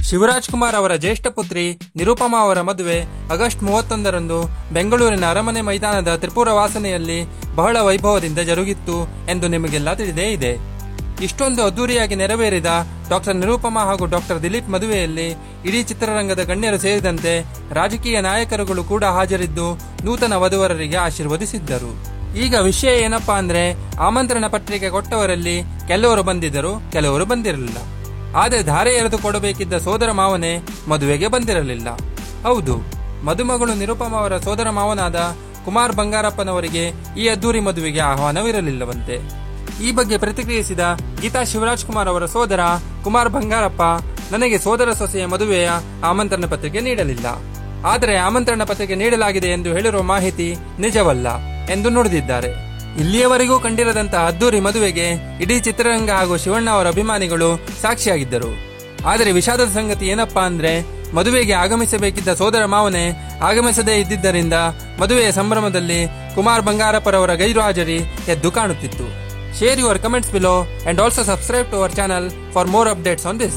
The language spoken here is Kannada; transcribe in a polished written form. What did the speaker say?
ಶಿವರಾಜ್ ಕುಮಾರ್ ಅವರ ಜ್ಯೇಷ್ಠ ಪುತ್ರಿ ನಿರುಪಮಾ ಅವರ ಮದುವೆ ಆಗಸ್ಟ್ 31ರಂದು ಬೆಂಗಳೂರಿನ ಅರಮನೆ ಮೈದಾನದ ತ್ರಿಪುರ ವಾಸನೆಯಲ್ಲಿ ಬಹಳ ವೈಭವದಿಂದ ಜರುಗಿತ್ತು ಎಂದು ನಿಮಗೆಲ್ಲ ತಿಳಿದೇ ಇದೆ. ಇಷ್ಟೊಂದು ಅದ್ದೂರಿಯಾಗಿ ನೆರವೇರಿದ ಡಾಕ್ಟರ್ ನಿರುಪಮಾ ಹಾಗೂ ಡಾಕ್ಟರ್ ದಿಲೀಪ್ ಮದುವೆಯಲ್ಲಿ ಇಡೀ ಚಿತ್ರರಂಗದ ಗಣ್ಯರು ಸೇರಿದಂತೆ ರಾಜಕೀಯ ನಾಯಕರುಗಳು ಕೂಡ ಹಾಜರಿದ್ದು ನೂತನ ವಧುವರರಿಗೆ ಆಶೀರ್ವದಿಸಿದ್ದರು. ಈಗ ವಿಷಯ ಏನಪ್ಪಾ ಅಂದ್ರೆ, ಆಮಂತ್ರಣ ಪತ್ರಿಕೆ ಕೊಟ್ಟವರಲ್ಲಿ ಕೆಲವರು ಬಂದಿದ್ದರು, ಕೆಲವರು ಬಂದಿರಲಿಲ್ಲ. ಆದರೆ ಧಾರೆ ಎರೆದು ಕೊಡಬೇಕಿದ್ದ ಸೋದರ ಮಾವನೇ ಮದುವೆಗೆ ಬಂದಿರಲಿಲ್ಲ. ಹೌದು, ಮದುಮಗಳು ನಿರುಪಮಾ ಅವರ ಸೋದರ ಮಾವನಾದ ಕುಮಾರ್ ಬಂಗಾರಪ್ಪನವರಿಗೆ ಈ ಅದ್ದೂರಿ ಮದುವೆಗೆ ಆಹ್ವಾನವಿರಲಿಲ್ಲವಂತೆ. ಈ ಬಗ್ಗೆ ಪ್ರತಿಕ್ರಿಯಿಸಿದ ಗೀತಾ ಶಿವರಾಜ್ ಕುಮಾರ್ ಅವರ ಸೋದರ ಕುಮಾರ್ ಬಂಗಾರಪ್ಪ, ನನಗೆ ಸೋದರ ಸೊಸೆಯ ಮದುವೆಯ ಆಮಂತ್ರಣ ಪತ್ರಿಕೆ ನೀಡಲಿಲ್ಲ, ಆದರೆ ಆಮಂತ್ರಣ ಪತ್ರಿಕೆ ನೀಡಲಾಗಿದೆ ಎಂದು ಹೇಳಿರುವ ಮಾಹಿತಿ ನಿಜವಲ್ಲ ಎಂದು ನುಡಿದಿದ್ದಾರೆ. ಇಲ್ಲಿಯವರೆಗೂ ಕಂಡಿರದಂತಹ ಅದ್ದೂರಿ ಮದುವೆಗೆ ಇಡೀ ಚಿತ್ರರಂಗ ಹಾಗೂ ಶಿವಣ್ಣ ಅವರ ಅಭಿಮಾನಿಗಳು ಸಾಕ್ಷಿಯಾಗಿದ್ದರು. ಆದರೆ ವಿಷಾದದ ಸಂಗತಿ ಏನಪ್ಪಾ ಅಂದ್ರೆ, ಮದುವೆಗೆ ಆಗಮಿಸಬೇಕಿದ್ದ ಸೋದರ ಮಾವನೇ ಆಗಮಿಸದೇ ಇದ್ದಿದ್ದರಿಂದ ಮದುವೆಯ ಸಂಭ್ರಮದಲ್ಲಿ ಕುಮಾರ್ ಬಂಗಾರಪ್ಪರವರ ಗೈರು ಹಾಜರಿ ಎದ್ದು ಕಾಣುತ್ತಿತ್ತು. Share your comments below and also subscribe to our channel for more updates on this.